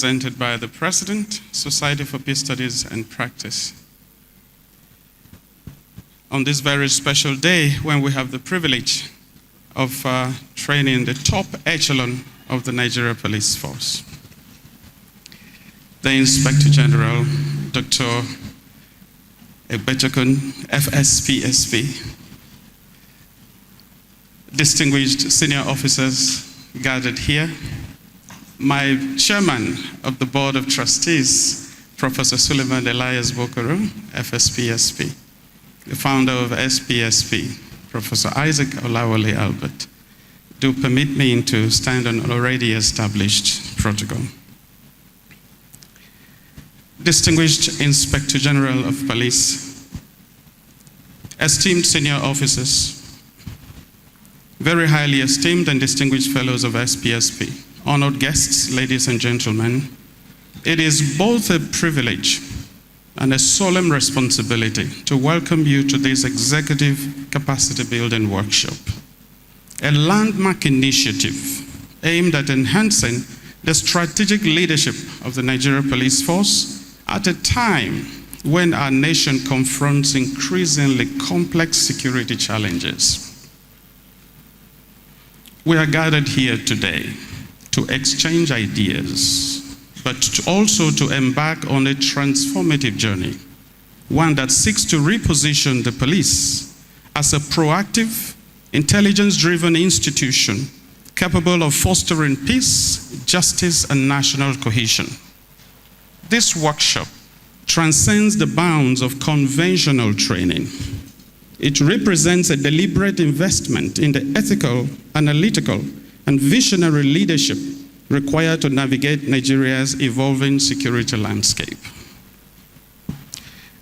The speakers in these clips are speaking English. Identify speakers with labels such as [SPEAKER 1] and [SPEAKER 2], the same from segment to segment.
[SPEAKER 1] presented by the President, Society for Peace Studies and Practice. On this very special day when we have the privilege of training the top echelon of the Nigeria Police Force. The Inspector General, Dr. Egbetokun, FSPSP, distinguished senior officers gathered here, my chairman of the Board of Trustees, Professor Suleiman Elias Bokoro, FSPSP, the founder of SPSP, Professor Isaac Olawale Albert, do permit me to stand on already established protocol. Distinguished Inspector General of Police, esteemed senior officers, very highly esteemed and distinguished fellows of SPSP, honored guests, ladies and gentlemen, it is both a privilege and a solemn responsibility to welcome you to this Executive Capacity Building Workshop, a landmark initiative aimed at enhancing the strategic leadership of the Nigeria Police Force at a time when our nation confronts increasingly complex security challenges. We are gathered here today to exchange ideas, but also to embark on a transformative journey, one that seeks to reposition the police as a proactive, intelligence-driven institution capable of fostering peace, justice, and national cohesion. This workshop transcends the bounds of conventional training. It represents a deliberate investment in the ethical, analytical, and visionary leadership required to navigate Nigeria's evolving security landscape.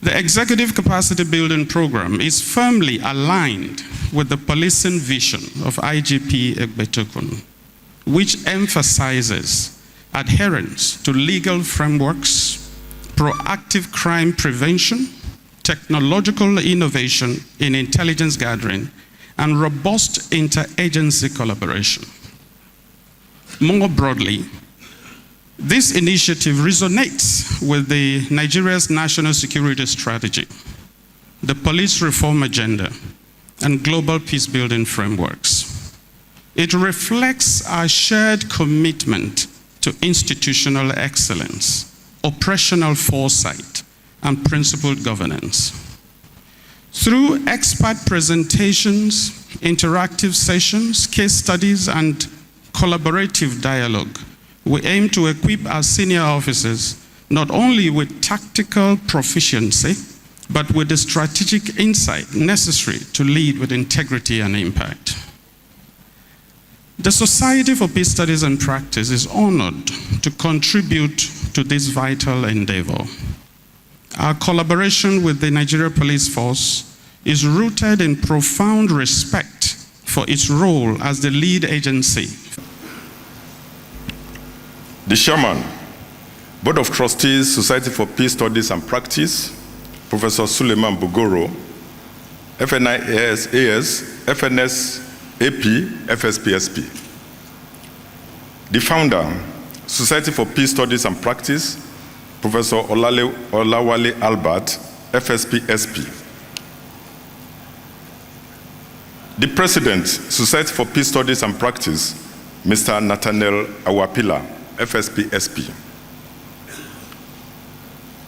[SPEAKER 1] The Executive Capacity Building Program is firmly aligned with the policing vision of IGP Egbetokun, which emphasizes adherence to legal frameworks, proactive crime prevention, technological innovation in intelligence gathering, and robust interagency collaboration. More broadly, this initiative resonates with the Nigeria's national security strategy, the police reform agenda, and global peace-building frameworks. It reflects our shared commitment to institutional excellence, operational foresight, and principled governance. Through expert presentations, interactive sessions, case studies, and collaborative dialogue, we aim to equip our senior officers not only with tactical proficiency, but with the strategic insight necessary to lead with integrity and impact. The Society for Peace Studies and Practice is honored to contribute to this vital endeavor. Our collaboration with the Nigeria Police Force is rooted in profound respect for its role as the lead agency.
[SPEAKER 2] The Chairman, Board of Trustees, Society for Peace Studies and Practice, Professor Suleiman Bogoro, FNIAS, FNS, AP, FSPSP. The Founder, Society for Peace Studies and Practice, Professor Olawale Albert, FSPSP. The President, Society for Peace Studies and Practice, Mr. Nathaniel Awapila, FSPSP.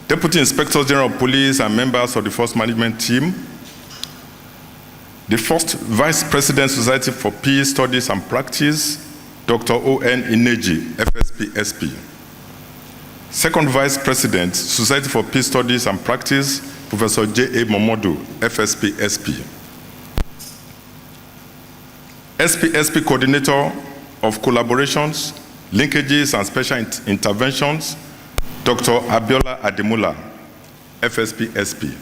[SPEAKER 2] Deputy Inspector General of Police and members of the Force Management Team, the First Vice President, Society for Peace Studies and Practice, Dr. O.N. Ineji, FSPSP. Second Vice President, Society for Peace Studies and Practice, Professor J.A. Momodu, FSPSP. SPSP Coordinator of Collaborations, Linkages and Special Interventions, Dr. Abiola Ademula, FSPSP.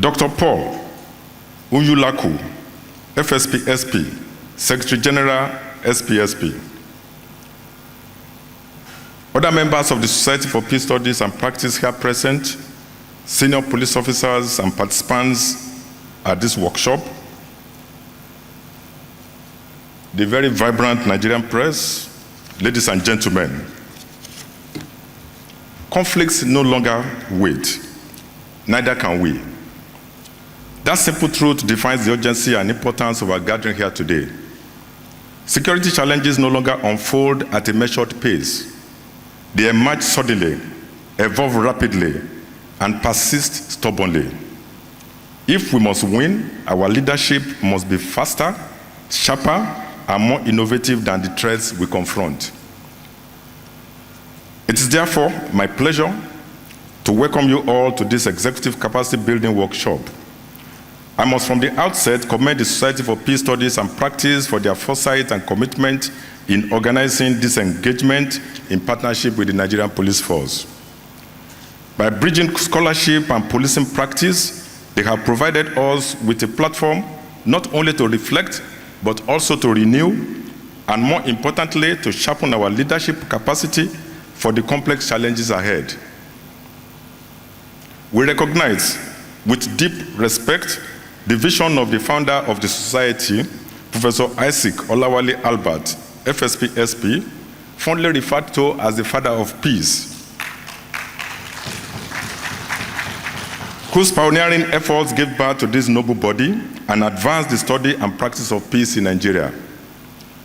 [SPEAKER 2] Dr. Paul Uyulaku, FSPSP, Secretary General, SPSP. Other members of the Society for Peace Studies and Practice here present, senior police officers and participants at this workshop, the very vibrant Nigerian press, ladies and gentlemen, conflicts no longer wait, neither can we. That simple truth defines the urgency and importance of our gathering here today. Security challenges no longer unfold at a measured pace. They emerge suddenly, evolve rapidly, and persist stubbornly. If we must win, our leadership must be faster, sharper, and more innovative than the threats we confront. It is therefore my pleasure to welcome you all to this Executive Capacity Building Workshop. I must from the outset commend the Society for Peace Studies and Practice for their foresight and commitment in organizing this engagement in partnership with the Nigerian Police Force. By bridging scholarship and policing practice, they have provided us with a platform not only to reflect, but also to renew, and more importantly, to sharpen our leadership capacity for the complex challenges ahead. We recognize with deep respect the vision of the founder of the society, Professor Isaac Olawale Albert, FSP-SP, fondly referred to as the father of peace, whose pioneering efforts gave birth to this noble body and advanced the study and practice of peace in Nigeria.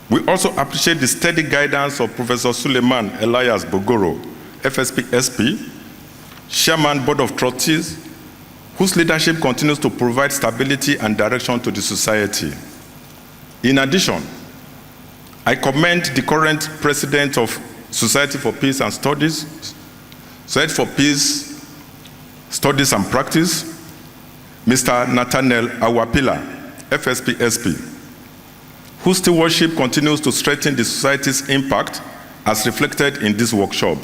[SPEAKER 2] We also appreciate the steady guidance of Professor Suleiman Elias Bogoro, FSP-SP, Chairman, Board of Trustees, whose leadership continues to provide stability and direction to the society. In addition, I commend the current president of Society for Peace and Studies, Society for Peace Studies and Practice, Mr. Nathaniel Awapila, FSP-SP, whose stewardship continues to strengthen the society's impact as reflected in this workshop.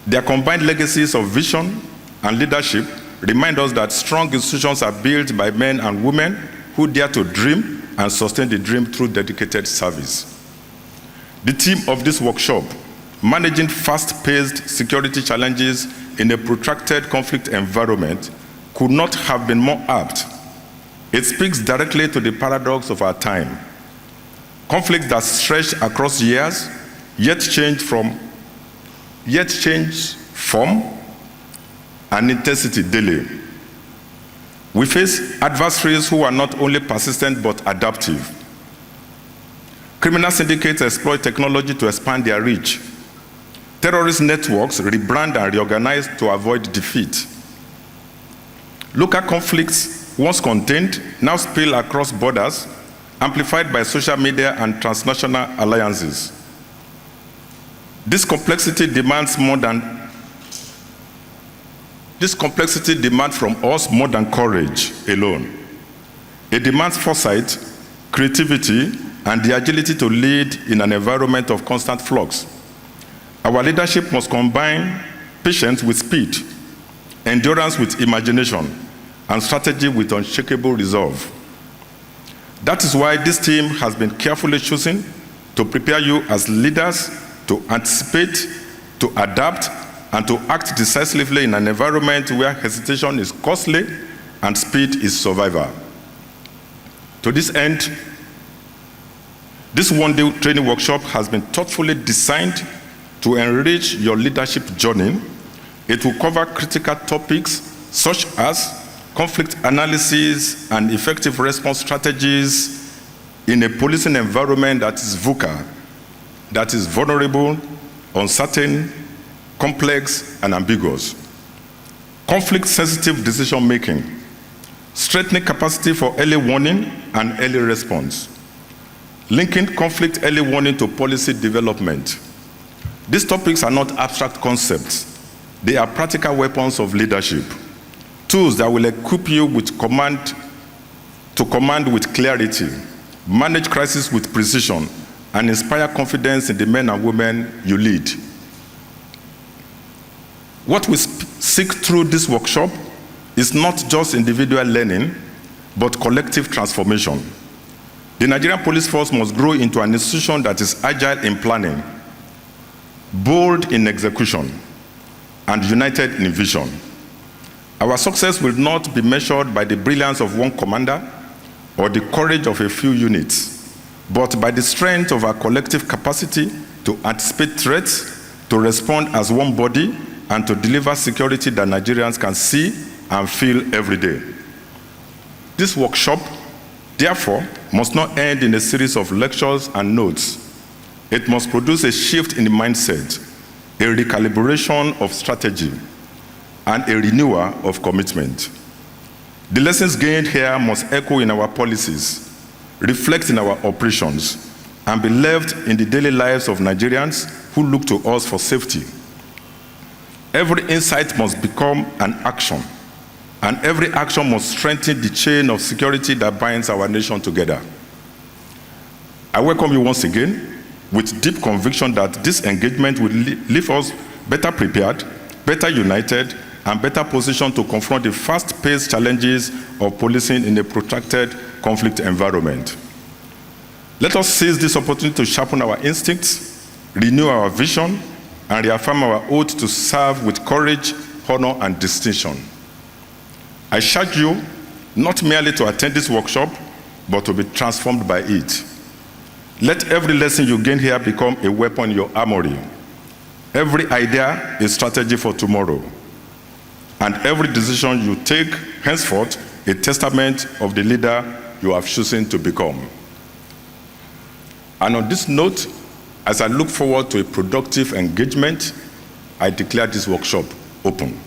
[SPEAKER 2] Their combined legacies of vision and leadership remind us that strong institutions are built by men and women who dare to dream and sustain the dream through dedicated service. The theme of this workshop, managing fast-paced security challenges in a protracted conflict environment, could not have been more apt. It speaks directly to the paradox of our time. Conflicts that stretch across years, yet change form and intensity daily. We face adversaries who are not only persistent but adaptive. Criminal syndicates exploit technology to expand their reach. Terrorist networks rebrand and reorganize to avoid defeat. Local conflicts, once contained, now spill across borders, amplified by social media and transnational alliances. This complexity demands from us more than courage alone. It demands foresight, creativity, and the agility to lead in an environment of constant flux. Our leadership must combine patience with speed, endurance with imagination, and strategy with unshakable resolve. That is why this team has been carefully chosen to prepare you as leaders to anticipate, to adapt, and to act decisively in an environment where hesitation is costly and speed is survival. To this end, this one-day training workshop has been thoughtfully designed to enrich your leadership journey. It will cover critical topics such as conflict analysis and effective response strategies in a policing environment that is VUCA, that is vulnerable, uncertain, complex, and ambiguous. Conflict-sensitive decision-making, strengthening capacity for early warning and early response, linking conflict early warning to policy development. These topics are not abstract concepts. They are practical weapons of leadership, tools that will equip you with command with clarity, manage crisis with precision, and inspire confidence in the men and women you lead. What we seek through this workshop is not just individual learning, but collective transformation. The Nigerian Police Force must grow into an institution that is agile in planning, bold in execution, and united in vision. Our success will not be measured by the brilliance of one commander or the courage of a few units, but by the strength of our collective capacity to anticipate threats, to respond as one body, and to deliver security that Nigerians can see and feel every day. This workshop, therefore, must not end in a series of lectures and notes. It must produce a shift in the mindset, a recalibration of strategy, and a renewal of commitment. The lessons gained here must echo in our policies, reflect in our operations, and be left in the daily lives of Nigerians who look to us for safety. Every insight must become an action, and every action must strengthen the chain of security that binds our nation together. I welcome you once again with deep conviction that this engagement will leave us better prepared, better united, and better positioned to confront the fast-paced challenges of policing in a protracted conflict environment. Let us seize this opportunity to sharpen our instincts, renew our vision, and reaffirm our oath to serve with courage, honor, and distinction. I charge you not merely to attend this workshop, but to be transformed by it. Let every lesson you gain here become a weapon in your armory. Every idea a strategy for tomorrow. And every decision you take henceforth a testament of the leader you have chosen to become. And on this note, as I look forward to a productive engagement, I declare this workshop open.